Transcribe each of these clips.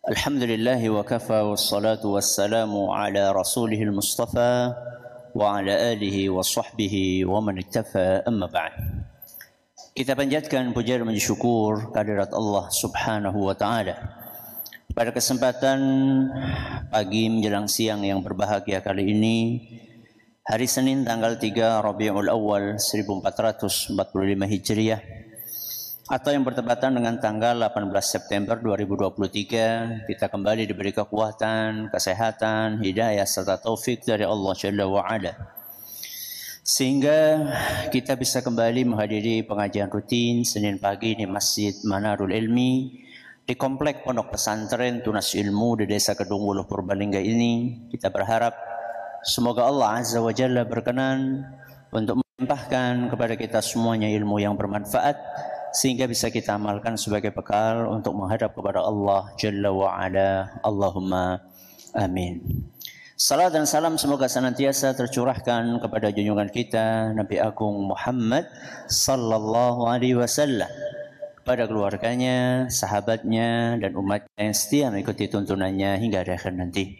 Alhamdulillah wa kafa wassalatu wassalamu ala rasulihil mustafa wa ala alihi wa sahbihi wa man iktafa amma ba'd. Kita panjatkan puja dan syukur kehadirat Allah Subhanahu wa taala. Pada kesempatan pagi menjelang siang yang berbahagia kali ini, hari Senin tanggal 3 Rabiul Awal 1445 Hijriah, atau yang bertepatan dengan tanggal 18 September 2023, kita kembali diberi kekuatan, kesehatan, hidayah serta taufik dari Allah Jalla wa Ala, sehingga kita bisa kembali menghadiri pengajian rutin Senin pagi di Masjid Manarul Ilmi di Komplek Pondok Pesantren Tunas Ilmu di Desa Kedung Wuluh Purbalingga ini. Kita berharap semoga Allah Azza wa Jalla berkenan untuk melimpahkan kepada kita semuanya ilmu yang bermanfaat, sehingga bisa kita amalkan sebagai bekal untuk menghadap kepada Allah Jalla wa Ala. Allahumma amin. Salam dan salam semoga senantiasa tercurahkan kepada junjungan kita Nabi Agung Muhammad sallallahu alaihi wasallam, pada keluarganya, sahabatnya, dan umatnya yang setia mengikuti tuntunannya hingga akhir nanti.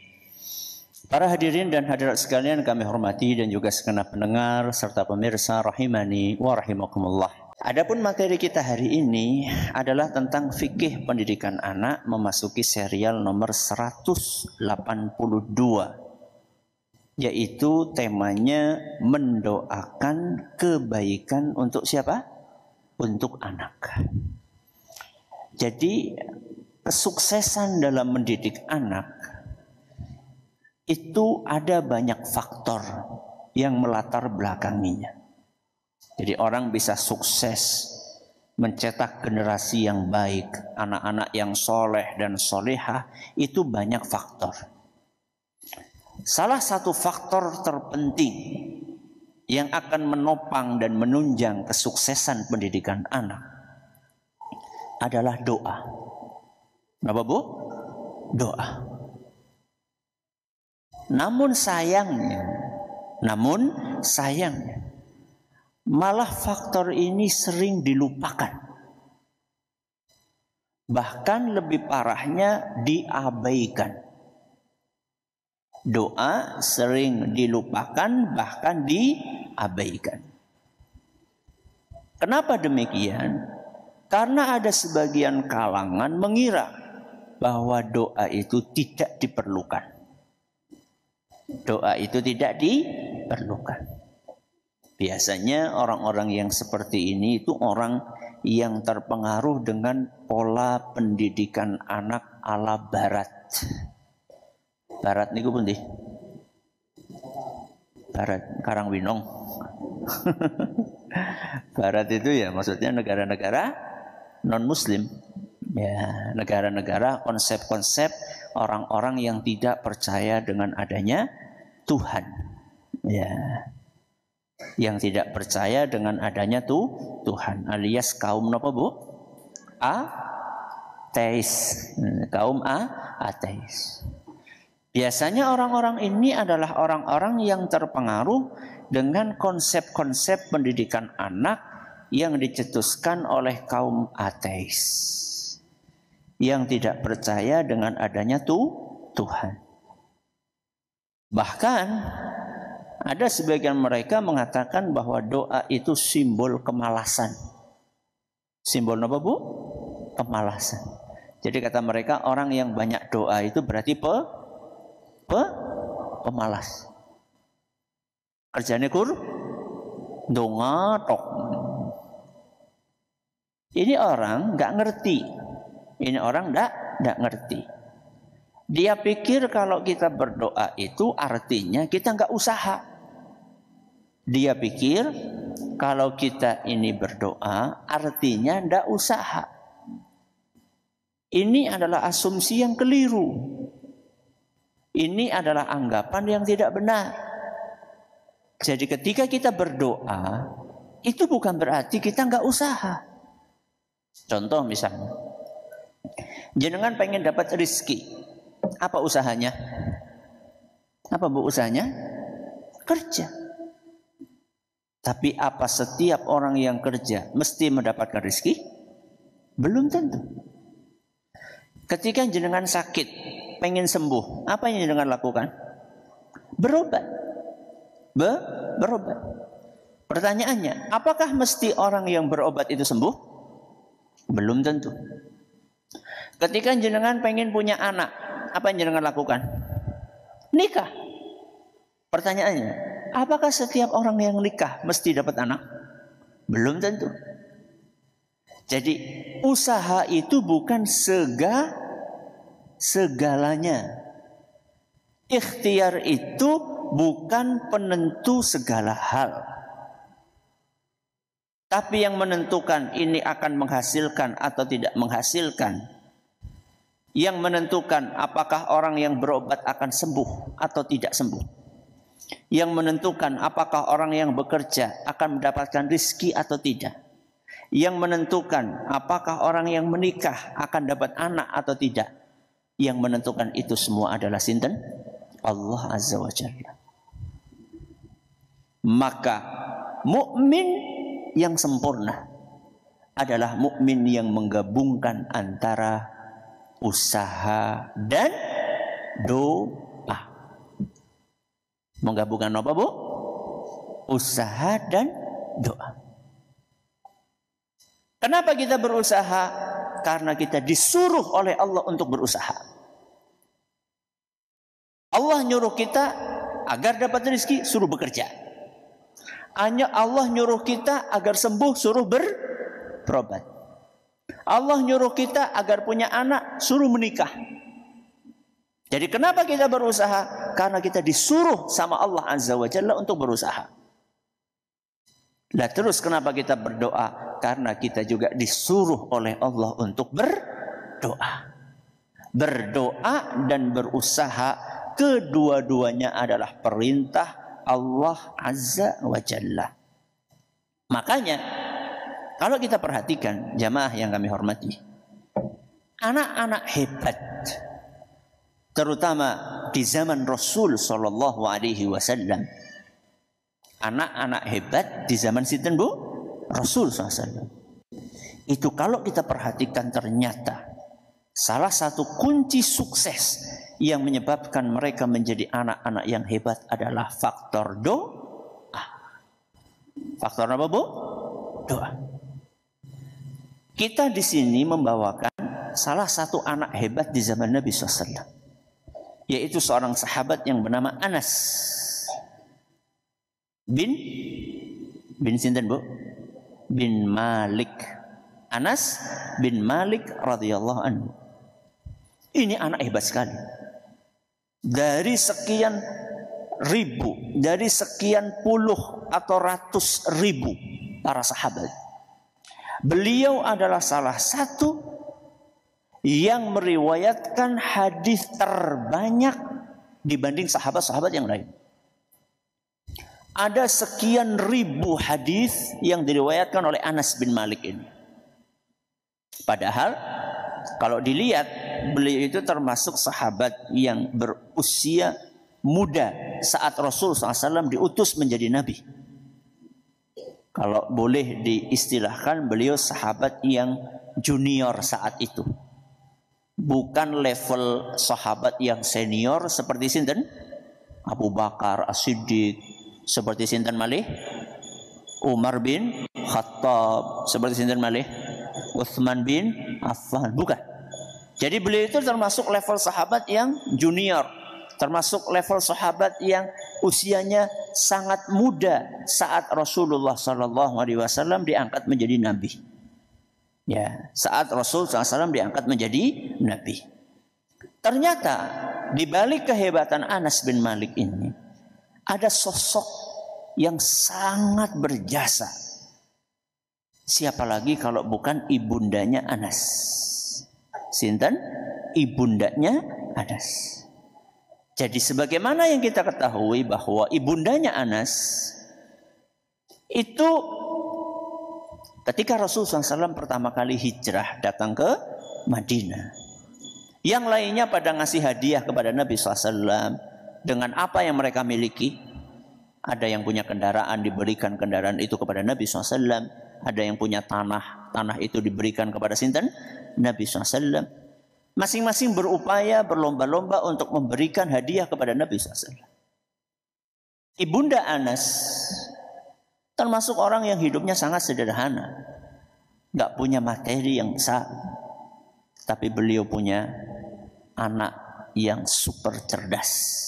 Para hadirin dan hadirat sekalian kami hormati, dan juga segenap pendengar serta pemirsa rahimani wa rahimakumullah. Adapun materi kita hari ini adalah tentang fikih pendidikan anak, memasuki serial nomor 182, yaitu temanya mendoakan kebaikan untuk siapa? Untuk anak. Jadi kesuksesan dalam mendidik anak itu ada banyak faktor yang melatar belakanginya. Jadi orang bisa sukses mencetak generasi yang baik, anak-anak yang soleh dan solehah, itu banyak faktor. Salah satu faktor terpenting yang akan menopang dan menunjang kesuksesan pendidikan anak adalah doa. Apa Bu? Doa. Namun sayangnya malah faktor ini sering dilupakan. Bahkan lebih parahnya diabaikan. Doa sering dilupakan, bahkan diabaikan. Kenapa demikian? Karena ada sebagian kalangan mengira bahwa doa itu tidak diperlukan. Doa itu tidak diperlukan. Biasanya orang-orang yang seperti ini itu orang yang terpengaruh dengan pola pendidikan anak ala barat. Barat niku pundi? Barat Karangwinong. Barat itu ya maksudnya negara-negara non-muslim. Ya, negara-negara konsep-konsep orang-orang yang tidak percaya dengan adanya Tuhan. Ya. Yang tidak percaya dengan adanya Tuhan, alias kaum apa Bu? Ateis. Kaum ateis. Biasanya orang-orang ini adalah orang-orang yang terpengaruh dengan konsep-konsep pendidikan anak yang dicetuskan oleh kaum ateis, yang tidak percaya dengan adanya Tuhan. Bahkan ada sebagian mereka mengatakan bahwa doa itu simbol kemalasan. Simbol apa Bu? Kemalasan. Jadi kata mereka, orang yang banyak doa itu berarti pemalas. Kerjanya donga tok. Ini orang nggak ngerti. Ini orang nggak ngerti. Dia pikir kalau kita berdoa itu artinya kita nggak usaha. Dia pikir kalau kita ini berdoa artinya nggak usaha. Ini adalah asumsi yang keliru. Ini adalah anggapan yang tidak benar. Jadi ketika kita berdoa, itu bukan berarti kita nggak usaha. Contoh misalnya, jenengan pengen dapat rezeki, apa usahanya? Apa Bu usahanya? Kerja. Tapi apa setiap orang yang kerja mesti mendapatkan rezeki? Belum tentu. Ketika jenengan sakit, pengen sembuh, apa yang jenengan lakukan? Berobat. Berobat. Pertanyaannya, apakah mesti orang yang berobat itu sembuh? Belum tentu. Ketika jenengan pengen punya anak, apa yang jenengan lakukan? Nikah. Pertanyaannya, apakah setiap orang yang nikah mesti dapat anak? Belum tentu. Jadi usaha itu bukan segalanya. Ikhtiar itu bukan penentu segala hal. Tapi yang menentukan ini akan menghasilkan atau tidak menghasilkan, yang menentukan apakah orang yang berobat akan sembuh atau tidak sembuh, yang menentukan apakah orang yang bekerja akan mendapatkan rizki atau tidak, yang menentukan apakah orang yang menikah akan dapat anak atau tidak, yang menentukan itu semua adalah sinten? Allah Azza wa Jalla. Maka mukmin yang sempurna adalah mukmin yang menggabungkan antara usaha dan doa. Menggabungkan apa, Bu? Usaha dan doa. Kenapa kita berusaha? Karena kita disuruh oleh Allah untuk berusaha. Allah nyuruh kita agar dapat rezeki, suruh bekerja. Hanya Allah nyuruh kita agar sembuh, suruh berobat. Allah nyuruh kita agar punya anak, suruh menikah. Jadi kenapa kita berusaha? Karena kita disuruh sama Allah Azza wa Jalla untuk berusaha. Lah terus kenapa kita berdoa? Karena kita juga disuruh oleh Allah untuk berdoa. Berdoa dan berusaha, kedua-duanya adalah perintah Allah Azza wa Jalla. Makanya kalau kita perhatikan jamaah yang kami hormati, anak-anak hebat terutama di zaman Rasul sallallahu alaihi wasallam. Anak-anak hebat di zaman sinten, Bu? Rasul SAW. Itu kalau kita perhatikan ternyata salah satu kunci sukses yang menyebabkan mereka menjadi anak-anak yang hebat adalah faktor doa. Faktor apa, Bu? Doa. Kita di sini membawakan salah satu anak hebat di zaman Nabi SAW, yaitu seorang sahabat yang bernama Anas bin sinten, Bu? Bin Malik. Anas bin Malik radhiyallahu anhu. Ini anak hebat sekali. Dari sekian ribu, dari sekian puluh atau ratus ribu para sahabat, beliau adalah salah satu yang meriwayatkan hadis terbanyak dibanding sahabat-sahabat yang lain. Ada sekian ribu hadis yang diriwayatkan oleh Anas bin Malik ini. Padahal kalau dilihat, beliau itu termasuk sahabat yang berusia muda saat Rasul SAW diutus menjadi nabi. Kalau boleh diistilahkan, beliau sahabat yang junior saat itu. Bukan level sahabat yang senior seperti sinten? Abu Bakar As-Siddiq, seperti sinten malih? Umar bin Khattab, seperti sinten malih? Utsman bin Affan. Bukan. Jadi beliau itu termasuk level sahabat yang junior, termasuk level sahabat yang usianya sangat muda saat Rasulullah SAW diangkat menjadi nabi. Ya, saat Rasul SAW diangkat menjadi nabi. Ternyata di balik kehebatan Anas bin Malik ini ada sosok yang sangat berjasa. Siapa lagi kalau bukan ibundanya Anas? Sinten? Ibundanya Anas. Jadi sebagaimana yang kita ketahui bahwa ibundanya Anas itu ketika Rasulullah SAW pertama kali hijrah datang ke Madinah, yang lainnya pada ngasih hadiah kepada Nabi SAW dengan apa yang mereka miliki. Ada yang punya kendaraan, diberikan kendaraan itu kepada Nabi SAW. Ada yang punya tanah, tanah itu diberikan kepada sinten? Nabi SAW. Masing-masing berupaya berlomba-lomba untuk memberikan hadiah kepada Nabi SAW. Ibunda Anas termasuk orang yang hidupnya sangat sederhana. Gak punya materi yang besar. Tapi beliau punya anak yang super cerdas.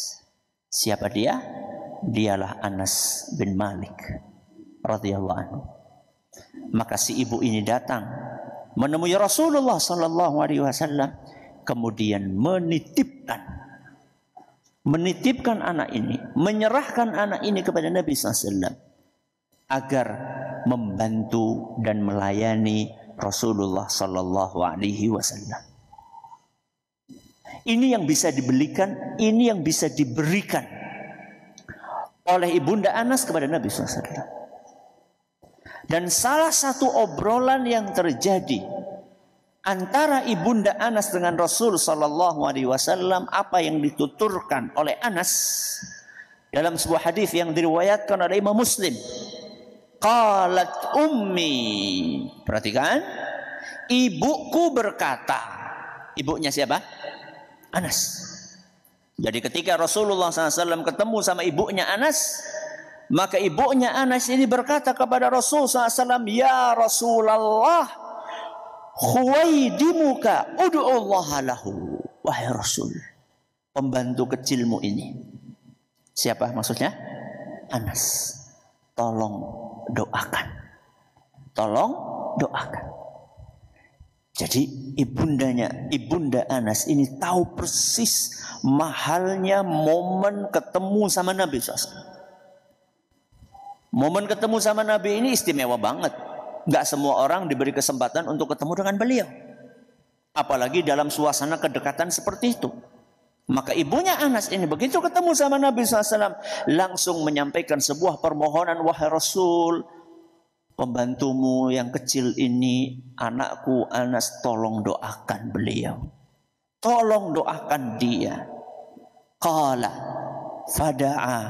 Siapa dia? Dialah Anas bin Malik radhiyallahu anhu. Maka si ibu ini datang menemui Rasulullah sallallahu alaihi wasallam, kemudian menitipkan anak ini, menyerahkan anak ini kepada Nabi SAW agar membantu dan melayani Rasulullah sallallahu alaihi wasallam. Ini yang bisa dibelikan, ini yang bisa diberikan oleh ibunda Anas kepada Nabi SAW. Dan salah satu obrolan yang terjadi antara ibunda Anas dengan Rasul sallallahu alaihi wasallam, apa yang dituturkan oleh Anas dalam sebuah hadis yang diriwayatkan oleh Imam Muslim. Qalat ummi. Perhatikan, ibuku berkata. Ibunya siapa? Anas. Jadi ketika Rasulullah SAW ketemu sama ibunya Anas, maka ibunya Anas ini berkata kepada Rasul SAW, ya Rasulullah, khuwaidimuka ud'ullaha lahu. Wahai Rasul, pembantu kecilmu ini. Siapa maksudnya? Anas. Tolong doakan. Tolong doakan. Jadi ibunda Anas ini tahu persis mahalnya momen ketemu sama Nabi SAW. Momen ketemu sama Nabi ini istimewa banget. Gak semua orang diberi kesempatan untuk ketemu dengan beliau. Apalagi dalam suasana kedekatan seperti itu. Maka ibunya Anas ini begitu ketemu sama Nabi SAW, langsung menyampaikan sebuah permohonan, wahai Rasul, pembantumu yang kecil ini, anakku Anas, tolong doakan beliau. Tolong doakan dia. Qala fada'a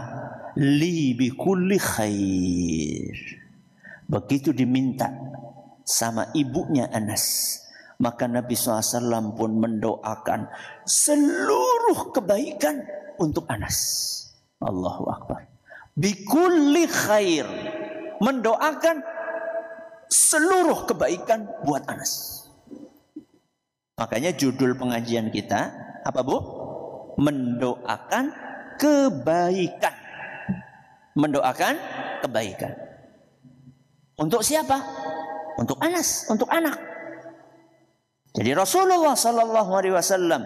li bi kulli khair. Begitu diminta sama ibunya Anas, maka Nabi SAW pun mendoakan seluruh kebaikan untuk Anas. Allahu Akbar. Bi kulli khair. Mendoakan seluruh kebaikan buat Anas. Makanya judul pengajian kita apa, Bu? Mendoakan kebaikan. Mendoakan kebaikan. Untuk siapa? Untuk Anas, untuk anak. Jadi Rasulullah sallallahu alaihi wasallam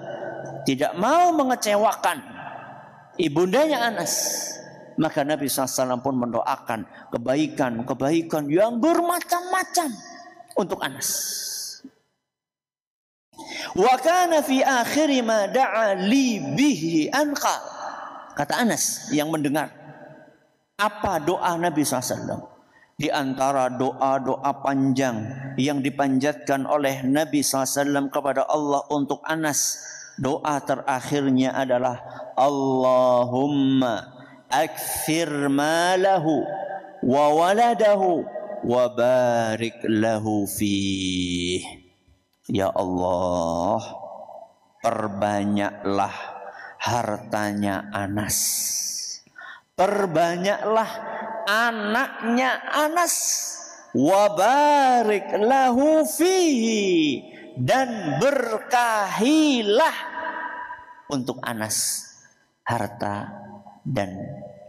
tidak mau mengecewakan ibundanya Anas. Maka Nabi SAW pun mendoakan kebaikan yang bermacam-macam untuk Anas. Wa kana fi akhir ma da'a li bihi anqa. Kata Anas yang mendengar apa doa Nabi SAW. Di antara doa-doa panjang yang dipanjatkan oleh Nabi SAW kepada Allah untuk Anas, doa terakhirnya adalah Allahumma akfir malahu wa waladahu wa barik lahu fih. Ya Allah, perbanyaklah hartanya Anas, perbanyaklah anaknya Anas, wa barik lahu fihi, dan berkahilah untuk Anas harta dan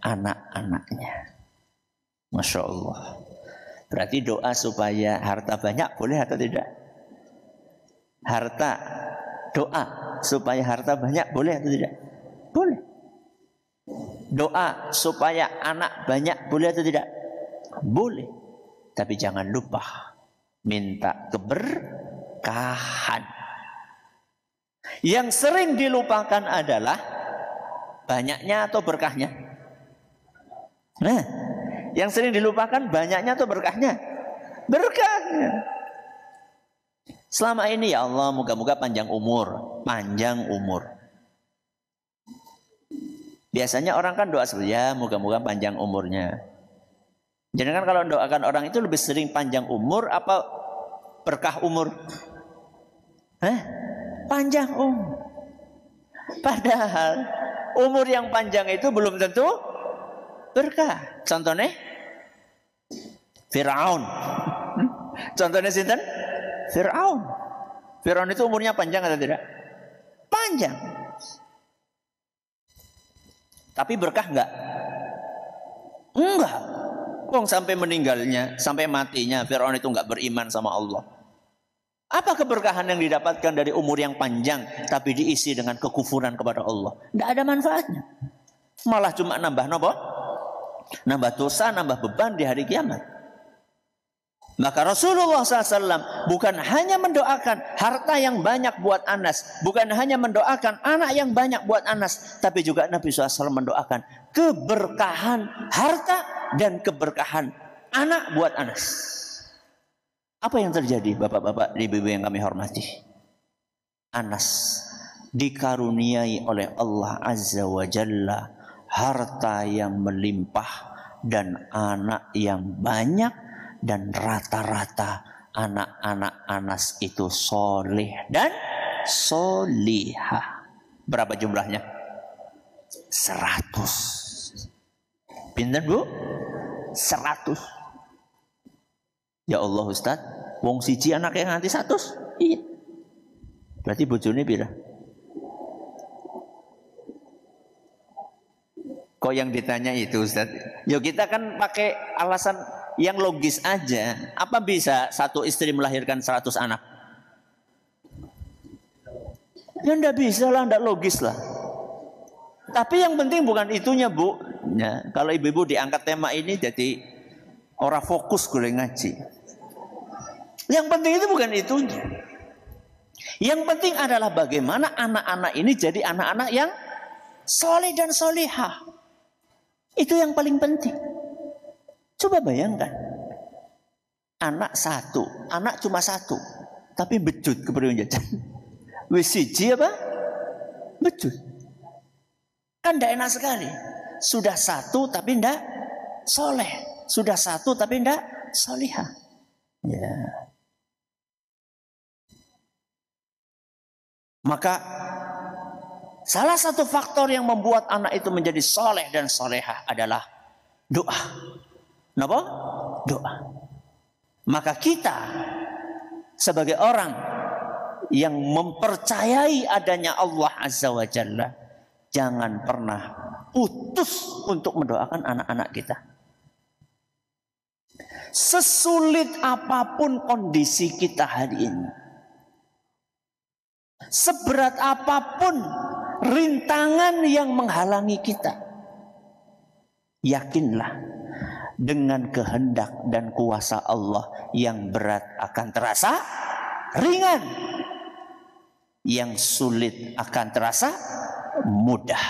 anak-anaknya. Masya Allah. Berarti doa supaya harta banyak boleh atau tidak? Harta, doa supaya harta banyak boleh atau tidak? Boleh. Doa supaya anak banyak boleh atau tidak? Boleh. Tapi jangan lupa minta keberkahan. Yang sering dilupakan adalah banyaknya atau berkahnya. Nah, yang sering dilupakan banyaknya atau berkahnya? Berkahnya. Selama ini ya Allah, moga-moga panjang umur. Panjang umur. Biasanya orang kan doa seperti ya, moga-moga panjang umurnya. Jadi kan kalau doakan orang itu lebih sering panjang umur apa berkah umur? Hah? Panjang umur. Padahal umur yang panjang itu belum tentu berkah. Contohnya Firaun. Contohnya sinten? Firaun. Firaun itu umurnya panjang atau tidak? Panjang. Tapi berkah enggak? Enggak. Wong sampai meninggalnya, sampai matinya Firaun itu enggak beriman sama Allah. Apa keberkahan yang didapatkan dari umur yang panjang tapi diisi dengan kekufuran kepada Allah? Tidak ada manfaatnya. Malah cuma nambah apa? Nambah dosa, nambah beban di hari kiamat. Maka Rasulullah SAW bukan hanya mendoakan harta yang banyak buat Anas, bukan hanya mendoakan anak yang banyak buat Anas, tapi juga Nabi SAW mendoakan keberkahan harta dan keberkahan anak buat Anas. Apa yang terjadi bapak-bapak, ibu-ibu yang kami hormati? Anas dikaruniai oleh Allah Azza wa Jalla harta yang melimpah dan anak yang banyak, dan rata-rata anak-anak Anas itu soleh dan solihah. Berapa jumlahnya? 100. Pinten bu? 100. Ya Allah Ustaz, wong siji anak yang nganti 100? Iya. Berarti bojone pira? Kok yang ditanya itu Ustaz? Ya kita kan pakai alasan yang logis aja. Apa bisa satu istri melahirkan 100 anak? Ya enggak bisa lah, enggak logis lah. Tapi yang penting bukan itunya bu. Ya, kalau ibu-ibu diangkat tema ini jadi orang fokus gue ngaji. Yang penting itu bukan itunya. Yang penting adalah bagaimana anak-anak ini jadi anak-anak yang soleh dan solihah. Itu yang paling penting. Coba bayangkan, anak satu, anak cuma satu, tapi bejut kepriun jajan. Wis siji apa? Bejut. Kan tidak enak sekali. Sudah satu tapi tidak soleh. Sudah satu tapi tidak solihah. Ya. Maka salah satu faktor yang membuat anak itu menjadi soleh dan solehah adalah doa. Kenapa? Doa. Maka kita sebagai orang yang mempercayai adanya Allah Azza wa Jalla, jangan pernah putus untuk mendoakan anak-anak kita. Sesulit apapun kondisi kita hari ini, seberat apapun rintangan yang menghalangi kita, yakinlah dengan kehendak dan kuasa Allah yang berat akan terasa ringan, yang sulit akan terasa mudah.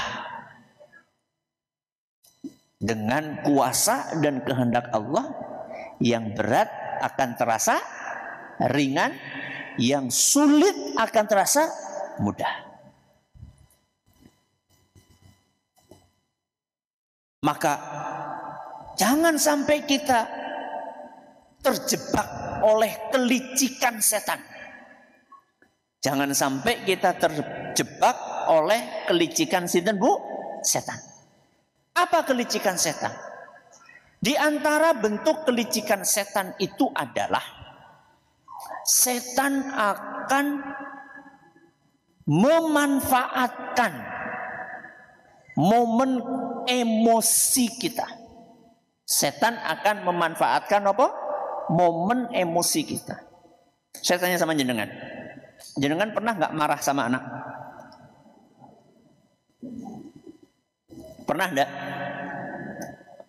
Dengan kuasa dan kehendak Allah, yang berat akan terasa ringan, yang sulit akan terasa mudah. Maka jangan sampai kita terjebak oleh kelicikan setan. Jangan sampai kita terjebak oleh kelicikan setan. Apa kelicikan setan? Di antara bentuk kelicikan setan itu adalah setan akan memanfaatkan momen emosi kita. Setan akan memanfaatkan apa? Momen emosi kita. Saya tanya sama jenengan. Jenengan pernah nggak marah sama anak? Pernah enggak?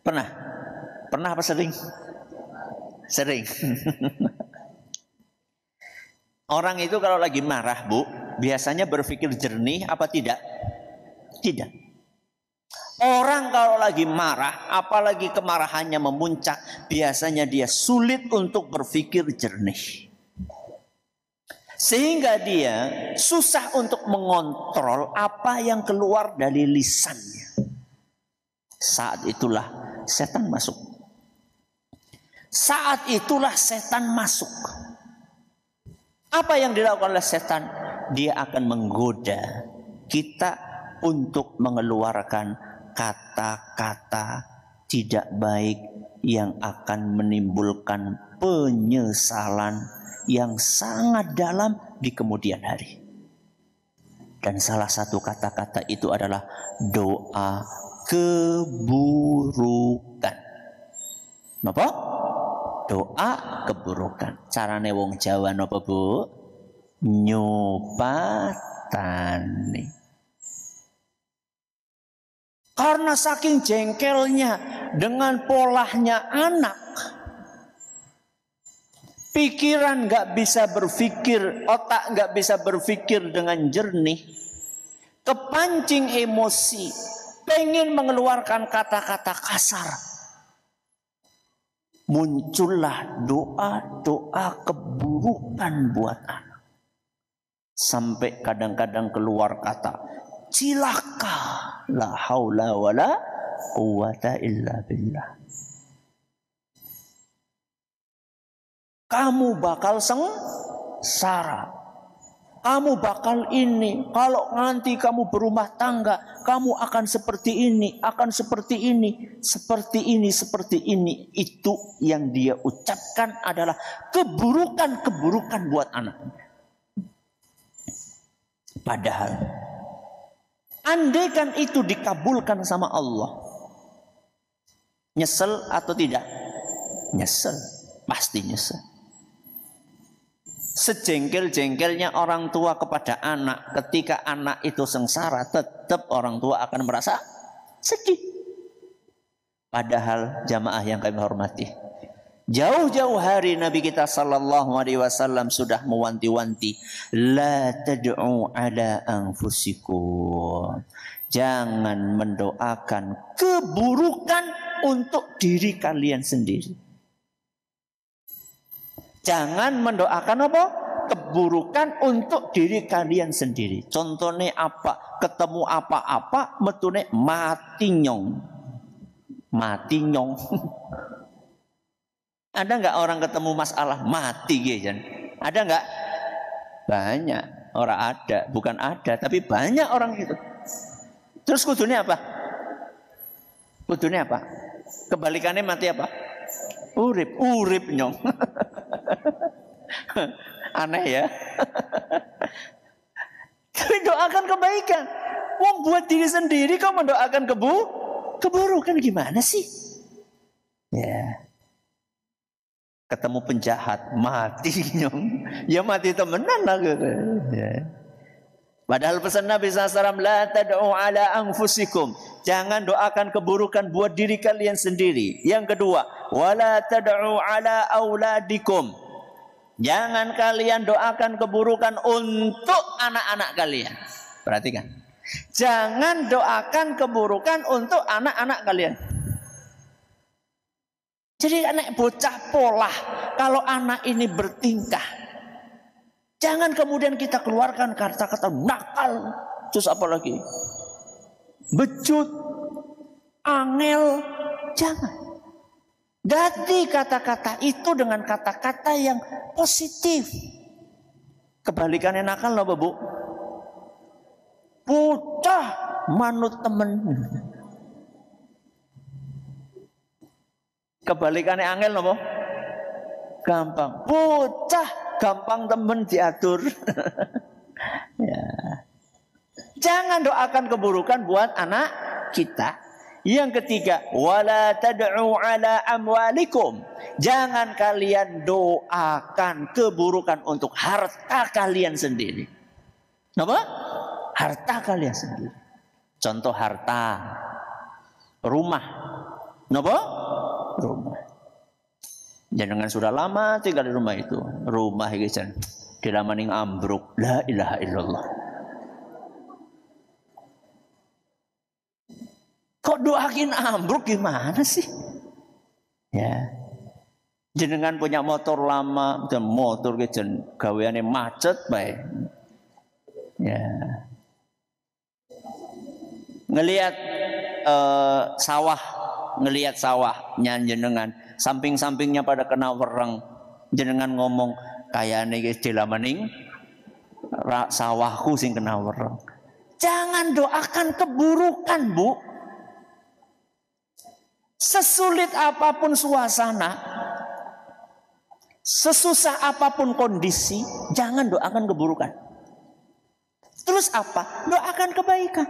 Pernah? Pernah apa sering? Sering. Orang itu kalau lagi marah, Bu, biasanya berpikir jernih apa tidak? Tidak. Orang kalau lagi marah, apalagi kemarahannya memuncak, biasanya dia sulit untuk berpikir jernih. Sehingga dia susah untuk mengontrol apa yang keluar dari lisannya. Saat itulah setan masuk. Saat itulah setan masuk. Apa yang dilakukan oleh setan? dia akan menggoda kita untuk mengeluarkan kata-kata tidak baik yang akan menimbulkan penyesalan yang sangat dalam di kemudian hari. Dan salah satu kata-kata itu adalah doa keburukan. Napa? Doa keburukan. Carane wong Jawa napa, Bu? Nyopatane. Karena saking jengkelnya dengan polahnya anak, pikiran nggak bisa berpikir, otak nggak bisa berpikir dengan jernih, kepancing emosi, pengen mengeluarkan kata-kata kasar. Muncullah doa-doa keburukan buat anak. Sampai kadang-kadang keluar kata, cilaka, la haula wala quwata illa billah. Kamu bakal sengsara. Kamu bakal ini. Kalau nanti kamu berumah tangga, kamu akan seperti ini, akan seperti ini, seperti ini, seperti ini. Itu yang dia ucapkan adalah keburukan-keburukan buat anaknya. Padahal andaikan itu dikabulkan sama Allah, nyesel atau tidak? Nyesel, pasti nyesel. Sejengkel-jengkelnya orang tua kepada anak, ketika anak itu sengsara, tetap orang tua akan merasa sedih. Padahal jamaah yang kami hormati, jauh-jauh hari Nabi kita sallallahu alaihi wasallam sudah mewanti-wanti, la tad'u ala anfusikum. Jangan mendoakan keburukan untuk diri kalian sendiri. Jangan mendoakan apa? Keburukan untuk diri kalian sendiri. Contohnya apa? Ketemu apa-apa, metune mati nyong. Mati nyong. Ada nggak orang ketemu masalah mati gitu? Ada nggak? Banyak. Orang ada, bukan ada, tapi banyak orang gitu. Terus kudunya apa? Kudunya apa? Kebalikannya mati apa? Urip, urip nyong. Aneh ya. Tapi doakan kebaikan. Wong buat diri sendiri kau mendoakan keburukan gimana sih? Ya. Ketemu penjahat mati nyong. Ya mati temenan lah gitu. Ya. Padahal pesan Nabi SAW, la tad'u ala anfusikum. Jangan doakan keburukan buat diri kalian sendiri. Yang kedua, wala tad'u ala auladikum. Jangan kalian doakan keburukan untuk anak-anak kalian. Perhatikan. Jangan doakan keburukan untuk anak-anak kalian. Jadi anak bocah pola, kalau anak ini bertingkah, jangan kemudian kita keluarkan kata-kata nakal, terus apa lagi? Becut, angel, jangan. Ganti kata-kata itu dengan kata-kata yang positif. Kebalikannya nakal loh, Bu. Bocah manut temen. Kebalikannya angel loh, Bu. Gampang. Bocah gampang temen diatur. Ya. Jangan doakan keburukan buat anak kita. Yang ketiga, wala tad'u ala amwalikum. Jangan kalian doakan keburukan untuk harta kalian sendiri. Apa? Harta kalian sendiri. Contoh harta. Rumah. Apa? Rumah. Jangan sudah lama tinggal di rumah itu. Rumah iki jan dilamaning ambruk. La ilaha illallah. Kok doakin ambruk gimana sih? Ya. Jenengan punya motor lama, dan motor ke jen gaweane macet bae. Ya. Ngelihat sawah, ngelihat sawah jenengan, samping-sampingnya pada kena wereng. Jenengan ngomong kayane iki dilamaning sawahku sing kena wereng. Jangan doakan keburukan, Bu. Sesulit apapun suasana, sesusah apapun kondisi, jangan doakan keburukan. Terus apa? Doakan kebaikan.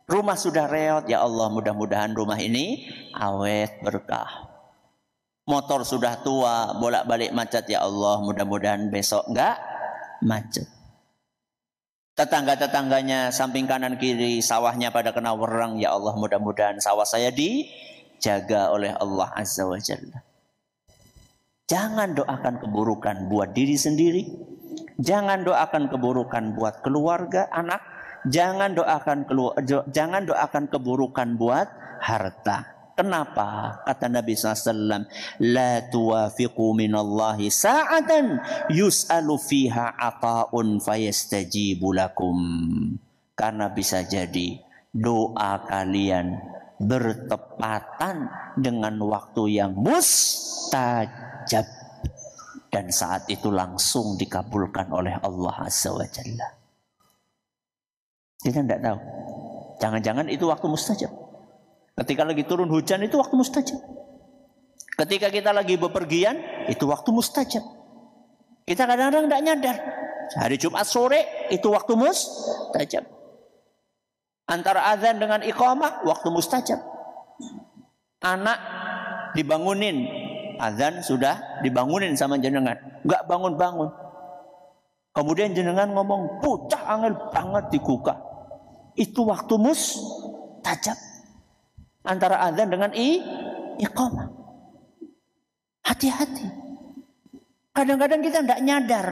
Rumah sudah reot, ya Allah mudah-mudahan rumah ini awet berkah. Motor sudah tua, bolak-balik macet, ya Allah mudah-mudahan besok enggak macet. Tetangga-tetangganya samping kanan kiri sawahnya pada kena wereng, ya Allah mudah-mudahan sawah saya dijaga oleh Allah Azza wa Jalla. Jangan doakan keburukan buat diri sendiri. Jangan doakan keburukan buat keluarga, anak. Jangan doakan keburukan buat harta. Kenapa? Kata Nabi SAW, la tuwafiqu minallahi sa'atan yus'alu fiha ata'un fayastajibu lakum. Karena bisa jadi doa kalian bertepatan dengan waktu yang mustajab. Dan saat itu langsung dikabulkan oleh Allah Azza wa Jalla. Kita tidak tahu. Jangan-jangan itu waktu mustajab. Ketika lagi turun hujan itu waktu mustajab. Ketika kita lagi bepergian itu waktu mustajab. Kita kadang-kadang tidak nyadar. Hari Jumat sore itu waktu mustajab. Antara azan dengan iqamah waktu mustajab. Anak dibangunin, azan sudah dibangunin sama jenengan, enggak bangun-bangun. Kemudian jenengan ngomong, "Bocah angel banget dikuka." Itu waktu mustajab. Antara azan dengan iqamah. Hati-hati. Kadang-kadang kita tidak nyadar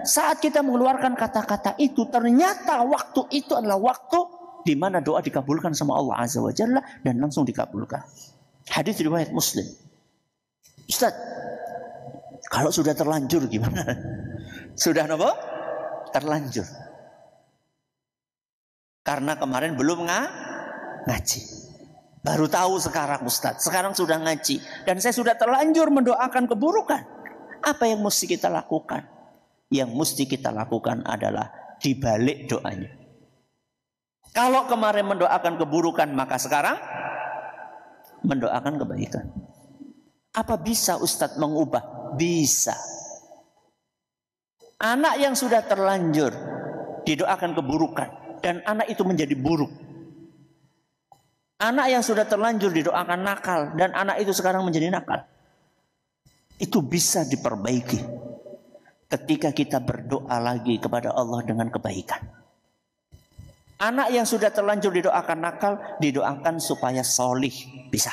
saat kita mengeluarkan kata-kata itu, ternyata waktu itu adalah waktu di mana doa dikabulkan sama Allah Azza wa Jalla dan langsung dikabulkan. Hadis riwayat Muslim. Ustaz, kalau sudah terlanjur gimana? Sudah apa? Terlanjur. Karena kemarin belum ngaji. Baru tahu sekarang Ustaz. Sekarang sudah ngaji. Dan saya sudah terlanjur mendoakan keburukan. Apa yang mesti kita lakukan? Yang mesti kita lakukan adalah dibalik doanya. Kalau kemarin mendoakan keburukan, maka sekarang mendoakan kebaikan. Apa bisa Ustaz mengubah? Bisa. Anak yang sudah terlanjur didoakan keburukan dan anak itu menjadi buruk. Anak yang sudah terlanjur didoakan nakal dan anak itu sekarang menjadi nakal. Itu bisa diperbaiki ketika kita berdoa lagi kepada Allah dengan kebaikan. Anak yang sudah terlanjur didoakan nakal, didoakan supaya solih, bisa.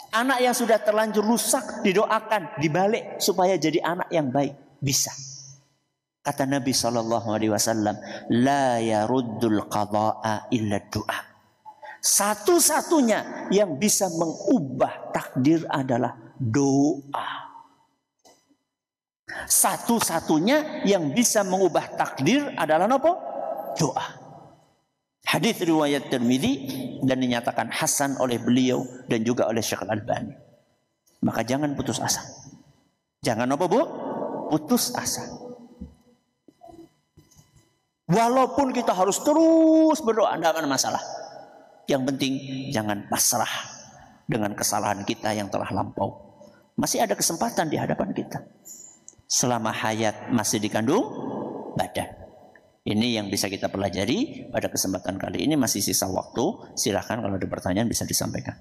Anak yang sudah terlanjur rusak, didoakan dibalik supaya jadi anak yang baik, bisa. Kata Nabi SAW, la yaruddul qada'a illa du'a. Satu-satunya yang bisa mengubah takdir adalah doa. Satu-satunya yang bisa mengubah takdir adalah apa? Doa. Hadis riwayat Tirmidzi dan dinyatakan hasan oleh beliau dan juga oleh Syekh Al-Albani. Maka jangan putus asa. Jangan apa, Bu? Putus asa. Walaupun kita harus terus berdoa, tidak ada masalah. Yang penting jangan pasrah dengan kesalahan kita yang telah lampau. Masih ada kesempatan di hadapan kita. Selama hayat masih dikandung badan. Ini yang bisa kita pelajari pada kesempatan kali ini. Masih sisa waktu. Silahkan kalau ada pertanyaan bisa disampaikan.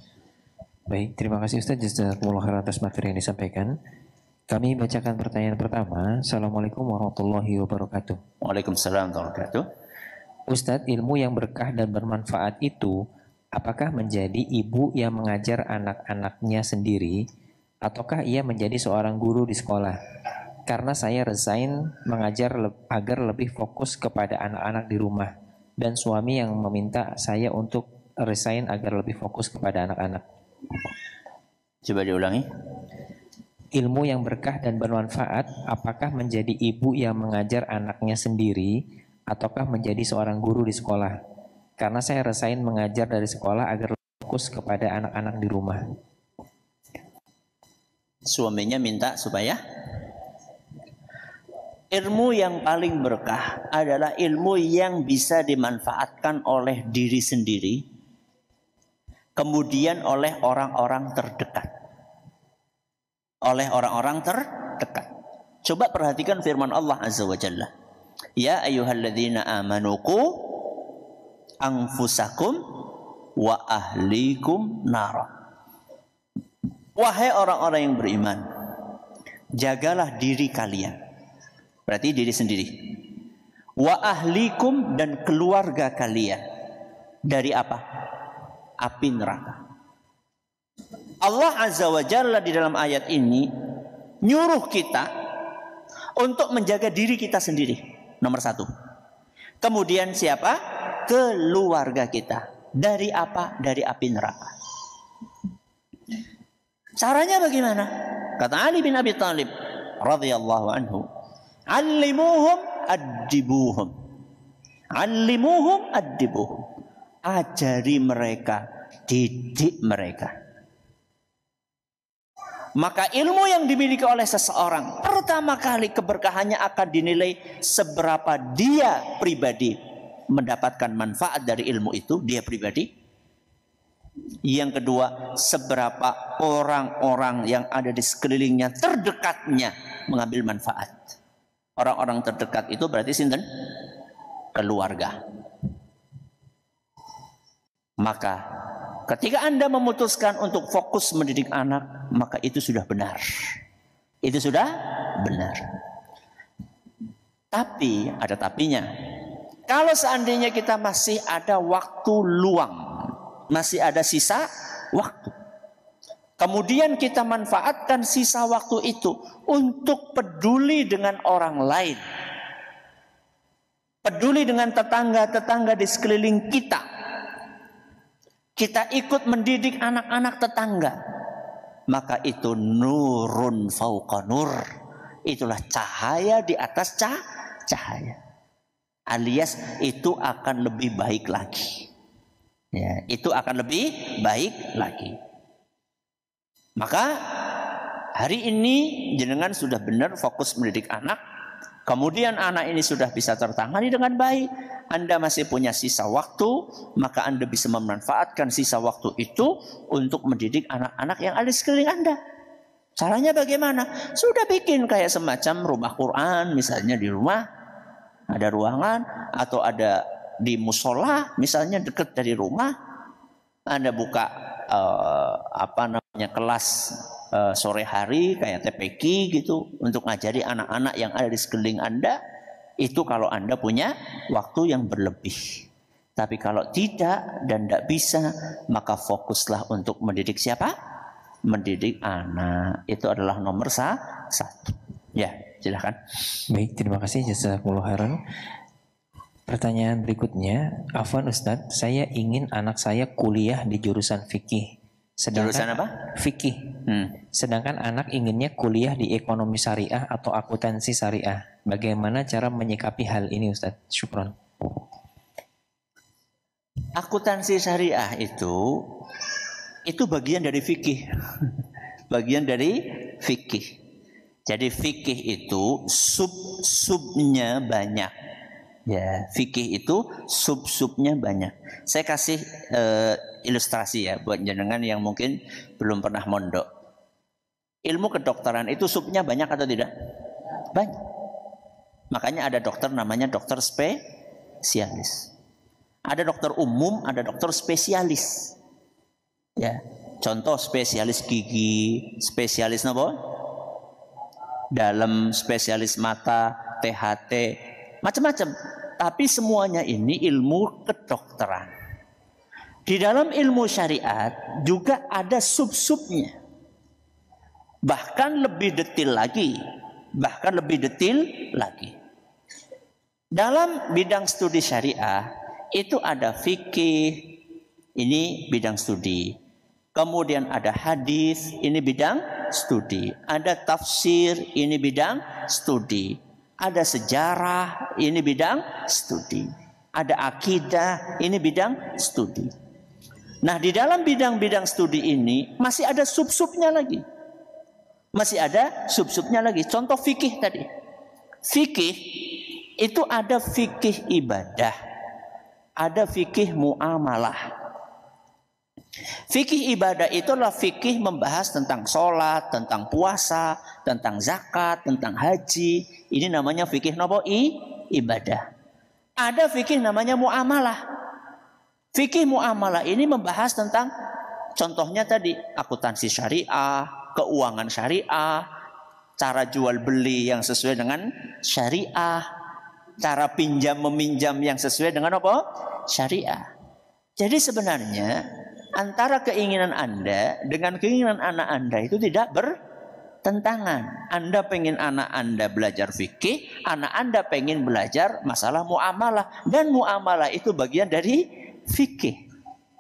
Baik, terima kasih Ustaz Jazakumullah khairan atas materi yang disampaikan. Kami bacakan pertanyaan pertama. Assalamualaikum warahmatullahi wabarakatuh. Waalaikumsalam warahmatullahi wabarakatuh. Ustadz, ilmu yang berkah dan bermanfaat itu apakah menjadi ibu yang mengajar anak-anaknya sendiri ataukah ia menjadi seorang guru di sekolah? Karena saya resign mengajar agar lebih fokus kepada anak-anak di rumah dan suami yang meminta saya untuk resign agar lebih fokus kepada anak-anak. Coba diulangi. Ilmu yang berkah dan bermanfaat apakah menjadi ibu yang mengajar anaknya sendiri ataukah menjadi seorang guru di sekolah? Karena saya resign mengajar dari sekolah agar fokus kepada anak-anak di rumah. Suaminya minta supaya ilmu yang paling berkah adalah ilmu yang bisa dimanfaatkan oleh diri sendiri, kemudian oleh orang-orang terdekat. Oleh orang-orang terdekat. Coba perhatikan firman Allah Azza wa Jalla. Ya ayyuhalladzina amanu qu anfusakum wa ahlikum nara. Wahai orang-orang yang beriman, jagalah diri kalian. Berarti diri sendiri. Wa ahlikum, dan keluarga kalian. Dari apa? Api neraka. Allah Azza wa Jalla di dalam ayat ini nyuruh kita untuk menjaga diri kita sendiri. Nomor 1. Kemudian siapa? Keluarga kita. Dari apa? Dari api neraka. Caranya bagaimana? Kata Ali bin Abi Thalib radhiyallahu anhu, "Allimuhum addibuhum." Allimuhum addibuhum. Ajari mereka, didik mereka. Maka ilmu yang dimiliki oleh seseorang, pertama kali keberkahannya akan dinilai seberapa dia pribadi mendapatkan manfaat dari ilmu itu, dia pribadi. Yang kedua, seberapa orang-orang yang ada di sekelilingnya, terdekatnya, mengambil manfaat. Orang-orang terdekat itu berarti sinten? Keluarga. Maka ketika Anda memutuskan untuk fokus mendidik anak, maka itu sudah benar. Itu sudah benar. Tapi ada tapinya. Kalau seandainya kita masih ada waktu luang, masih ada sisa waktu, kemudian kita manfaatkan sisa waktu itu untuk peduli dengan orang lain, peduli dengan tetangga-tetangga di sekeliling kita. Kita ikut mendidik anak-anak tetangga, maka itu nurun fauqa nur. Itulah cahaya di atas cahaya. Alias itu akan lebih baik lagi. Ya, itu akan lebih baik lagi. Maka hari ini jenengan sudah benar fokus mendidik anak. Kemudian anak ini sudah bisa tertangani dengan baik. Anda masih punya sisa waktu, maka Anda bisa memanfaatkan sisa waktu itu untuk mendidik anak-anak yang ada di sekeliling Anda. Caranya bagaimana? Sudah bikin kayak semacam rumah Quran, misalnya di rumah ada ruangan, atau ada di musola misalnya dekat dari rumah. Anda buka kelas sore hari kayak TPQ gitu untuk ngajari anak-anak yang ada di sekeliling Anda. Itu kalau Anda punya waktu yang berlebih. Tapi kalau tidak dan tidak bisa, maka fokuslah untuk mendidik siapa? Mendidik anak. Itu adalah nomor 1. Ya, silakan. Baik, terima kasih jazakumullah khairan. Pertanyaan berikutnya, Afwan Ustadz, saya ingin anak saya kuliah di jurusan fikih. Jurusan apa? Fikih. Sedangkan anak inginnya kuliah di ekonomi syariah atau akuntansi syariah. Bagaimana cara menyikapi hal ini, Ustadz? Syukron. Akuntansi syariah itu bagian dari fikih. Bagian dari fikih. Jadi fikih itu sub-subnya banyak. Ya, fikih itu sub-subnya banyak. Saya kasih ilustrasi ya buat jenengan yang mungkin belum pernah mondok. Ilmu kedokteran itu subnya banyak atau tidak? Banyak. Makanya ada dokter namanya dokter spesialis. Ada dokter umum, ada dokter spesialis. Ya, contoh spesialis gigi, spesialis apa? Dalam, spesialis mata, THT, macam-macam. Tapi semuanya ini ilmu kedokteran. Di dalam ilmu syariat juga ada sub-subnya. Bahkan lebih detail lagi. Dalam bidang studi syariah itu ada fikih, ini bidang studi. Kemudian ada hadis, ini bidang studi. Ada tafsir, ini bidang studi. Ada sejarah, ini bidang studi. Ada akidah, ini bidang studi. Nah, di dalam bidang-bidang studi ini masih ada sub-subnya lagi. Contoh fikih tadi. Fikih itu ada fikih ibadah, ada fikih muamalah. Fikih ibadah itu adalah fikih membahas tentang sholat, tentang puasa, tentang zakat, tentang haji. Ini namanya fikih nopo ibadah. Ada fikih namanya muamalah. Fikih muamalah ini membahas tentang, contohnya tadi, akuntansi syariah, keuangan syariah, cara jual beli yang sesuai dengan syariah, cara pinjam meminjam yang sesuai dengan apa? Syariah. Jadi sebenarnya antara keinginan Anda dengan keinginan anak Anda itu tidak bertentangan. Anda pengen anak Anda belajar fikih, anak Anda pengen belajar masalah muamalah, dan muamalah itu bagian dari fikih.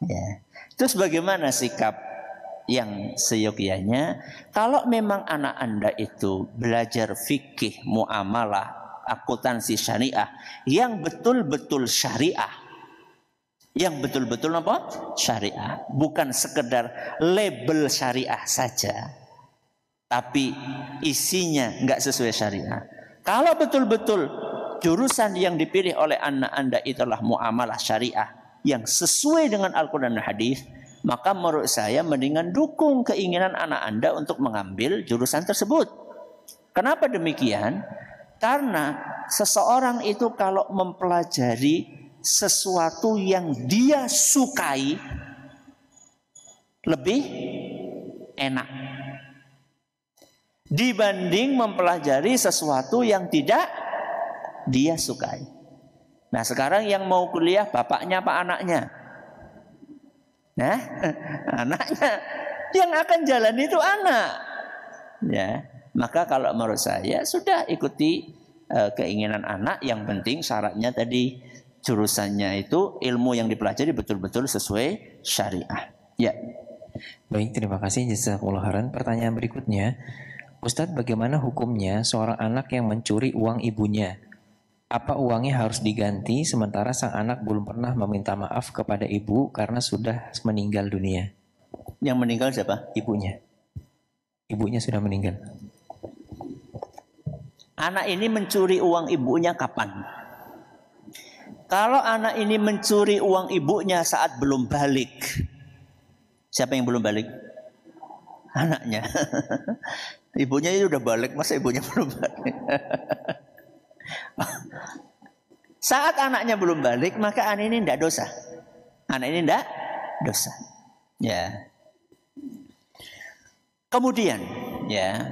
Ya. Terus bagaimana sikap yang seyogyanya? Kalau memang anak Anda itu belajar fikih, muamalah, akuntansi syariah yang betul-betul syariah, yang betul-betul apa? Syariah, bukan sekedar label syariah saja, tapi isinya nggak sesuai syariah. Kalau betul-betul jurusan yang dipilih oleh anak Anda itulah muamalah syariah yang sesuai dengan Al-Quran dan Hadis, maka menurut saya mendingan dukung keinginan anak Anda untuk mengambil jurusan tersebut. Kenapa demikian? Karena seseorang itu kalau mempelajari sesuatu yang dia sukai lebih enak dibanding mempelajari sesuatu yang tidak dia sukai. Nah, sekarang yang mau kuliah bapaknya apa anaknya? Nah, anaknya. Yang akan jalan itu anak. Ya, maka kalau menurut saya sudah ikuti keinginan anak. Yang penting syaratnya tadi, jurusannya itu ilmu yang dipelajari betul-betul sesuai syariah. Ya. Baik, terima kasih jazakumullah khairan. Pertanyaan berikutnya, Ustadz, bagaimana hukumnya seorang anak yang mencuri uang ibunya? Apa uangnya harus diganti sementara sang anak belum pernah meminta maaf kepada ibu karena sudah meninggal dunia? Yang meninggal siapa? Ibunya. Ibunya sudah meninggal. Anak ini mencuri uang ibunya kapan? Kalau anak ini mencuri uang ibunya saat belum balik, siapa yang belum balik? Anaknya. Ibunya itu udah balik, masa ibunya belum balik? Saat anaknya belum balik, maka anak ini tidak dosa. Anak ini tidak dosa. Ya. Kemudian, ya,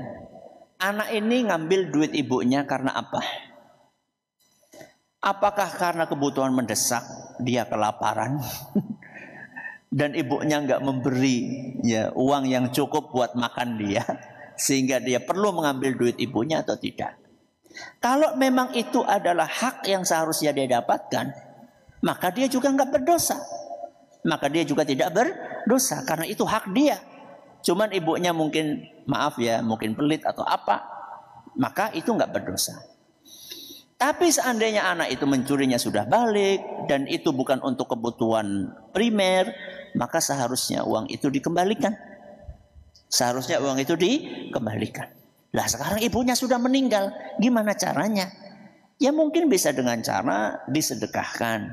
anak ini ngambil duit ibunya karena apa? Apakah karena kebutuhan mendesak, dia kelaparan, dan ibunya nggak memberi ya uang yang cukup buat makan dia, sehingga dia perlu mengambil duit ibunya atau tidak? Kalau memang itu adalah hak yang seharusnya dia dapatkan, maka dia juga nggak berdosa. Maka dia juga tidak berdosa karena itu hak dia. Cuman ibunya mungkin maaf ya, mungkin pelit atau apa, maka itu nggak berdosa. Tapi seandainya anak itu mencurinya sudah balik dan itu bukan untuk kebutuhan primer, maka seharusnya uang itu dikembalikan. Seharusnya uang itu dikembalikan. Lah sekarang ibunya sudah meninggal, gimana caranya? Ya mungkin bisa dengan cara disedekahkan.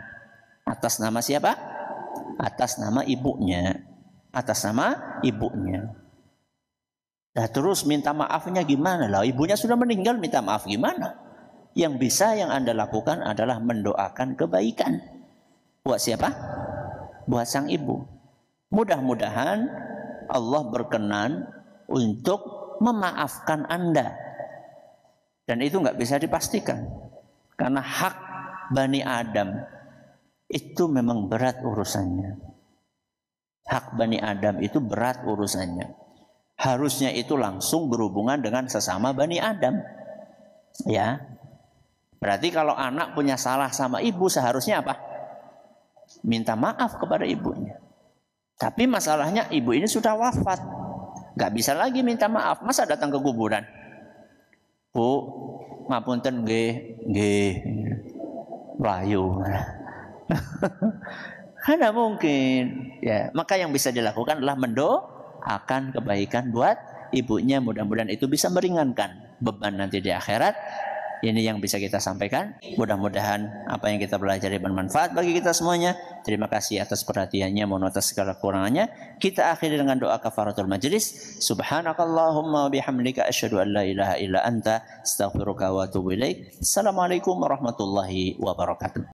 Atas nama siapa? Atas nama ibunya. Atas nama ibunya. Nah terus minta maafnya gimana? Lah ibunya sudah meninggal, minta maaf gimana? Yang bisa yang Anda lakukan adalah mendoakan kebaikan. Buat siapa? Buat sang ibu. Mudah-mudahan Allah berkenan untuk memaafkan Anda. Dan itu nggak bisa dipastikan. Karena hak Bani Adam itu memang berat urusannya. Hak Bani Adam itu berat urusannya. Harusnya itu langsung berhubungan dengan sesama Bani Adam. Ya. Berarti kalau anak punya salah sama ibu seharusnya apa? Minta maaf kepada ibunya. Tapi masalahnya ibu ini sudah wafat. Gak bisa lagi minta maaf. Masa datang ke kuburan? Bu, ngapunten nggih. Melayu. Karena mungkin. Ya, maka yang bisa dilakukan adalah mendoakan kebaikan buat ibunya. Mudah-mudahan itu bisa meringankan beban nanti di akhirat. ini yang bisa kita sampaikan. Mudah-mudahan apa yang kita pelajari bermanfaat bagi kita semuanya. Terima kasih atas perhatiannya, mohon atas segala kekurangannya. Kita akhiri dengan doa kafaratul majlis. Subhanakallahumma bihamdika asyhadu an la ilaha illa anta astaghfiruka wa atubu ilaik. Assalamualaikum warahmatullahi wabarakatuh.